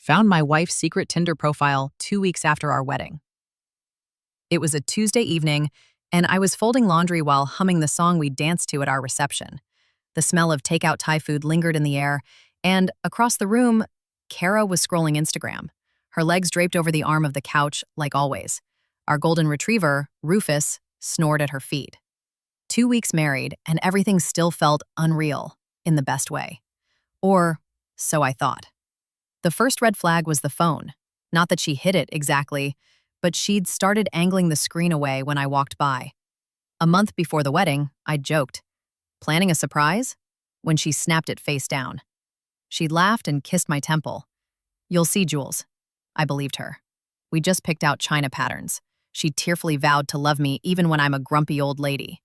Found my wife's secret Tinder profile 2 weeks after our wedding. It was a Tuesday evening, and I was folding laundry while humming the song we danced to at our reception. The smell of takeout Thai food lingered in the air, and across the room, Kara was scrolling Instagram, her legs draped over the arm of the couch like always. Our golden retriever, Rufus, snored at her feet. 2 weeks married, and everything still felt unreal, in the best way. Or so I thought. The first red flag was the phone. Not that she hid it exactly, but she'd started angling the screen away when I walked by. A month before the wedding, I'd joked, planning a surprise? When she snapped it face down. She laughed and kissed my temple. "You'll see, Jules." I believed her. We just picked out china patterns. She tearfully vowed to love me even when I'm a grumpy old lady.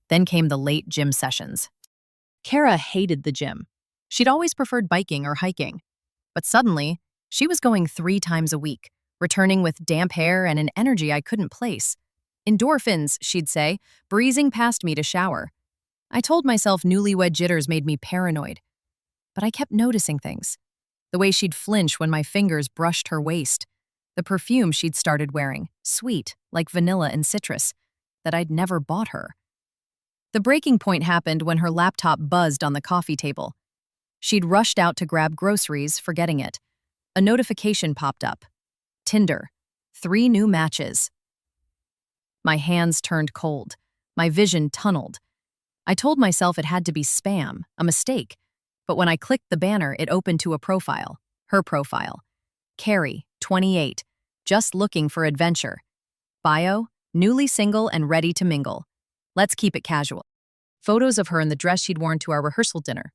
Then came the late gym sessions. Kara hated the gym. She'd always preferred biking or hiking. But suddenly, she was going 3 times a week, returning with damp hair and an energy I couldn't place. Endorphins, she'd say, breezing past me to shower. I told myself newlywed jitters made me paranoid. But I kept noticing things. The way she'd flinch when my fingers brushed her waist. The perfume she'd started wearing, sweet, like vanilla and citrus, that I'd never bought her. The breaking point happened when her laptop buzzed on the coffee table. She'd rushed out to grab groceries, forgetting it. A notification popped up. Tinder. 3 new matches. My hands turned cold. My vision tunneled. I told myself it had to be spam, a mistake. But when I clicked the banner, it opened to a profile. Her profile. Carrie, 28, just looking for adventure. Bio, newly single and ready to mingle. Let's keep it casual. Photos of her in the dress she'd worn to our rehearsal dinner.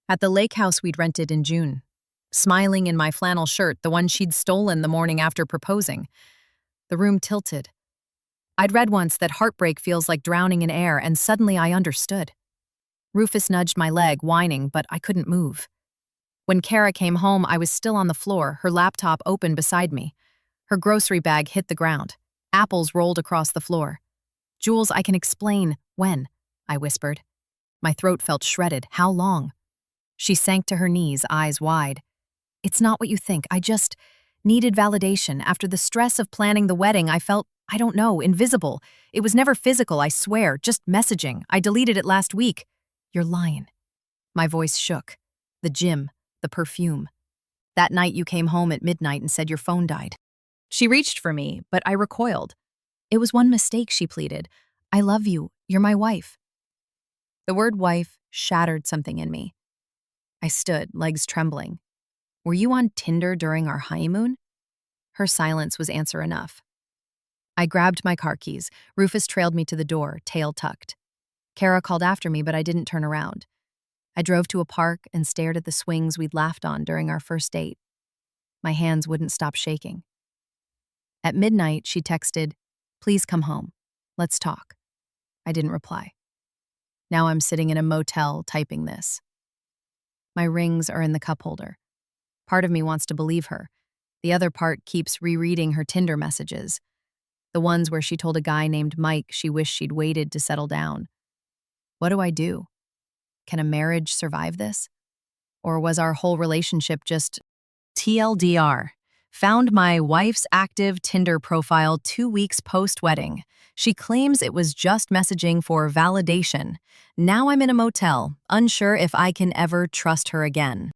At the lake house we'd rented in June. Smiling in my flannel shirt, the one she'd stolen the morning after proposing. The room tilted. I'd read once that heartbreak feels like drowning in air, and suddenly I understood. Rufus nudged my leg, whining, but I couldn't move. When Kara came home, I was still on the floor, her laptop open beside me. Her grocery bag hit the ground. Apples rolled across the floor. "Jules, I can explain." "When?" I whispered. My throat felt shredded. "How long?" She sank to her knees, eyes wide. "It's not what you think. I just needed validation. After the stress of planning the wedding, I felt, I don't know, invisible. It was never physical, I swear, just messaging. I deleted it last week." "You're lying." My voice shook. The gym, the perfume. "That night you came home at midnight and said your phone died." She reached for me, but I recoiled. "It was one mistake," she pleaded. "I love you. You're my wife." The word wife shattered something in me. I stood, legs trembling. "Were you on Tinder during our honeymoon?" Her silence was answer enough. I grabbed my car keys. Rufus trailed me to the door, tail tucked. Kara called after me, but I didn't turn around. I drove to a park and stared at the swings we'd laughed on during our first date. My hands wouldn't stop shaking. At midnight, she texted, "Please come home. Let's talk." I didn't reply. Now I'm sitting in a motel typing this. My rings are in the cup holder. Part of me wants to believe her. The other part keeps rereading her Tinder messages. The ones where she told a guy named Mike she wished she'd waited to settle down. What do I do? Can a marriage survive this? Or was our whole relationship just TLDR? Found my wife's active Tinder profile 2 weeks post-wedding. She claims it was just messaging for validation. Now I'm in a motel, unsure if I can ever trust her again.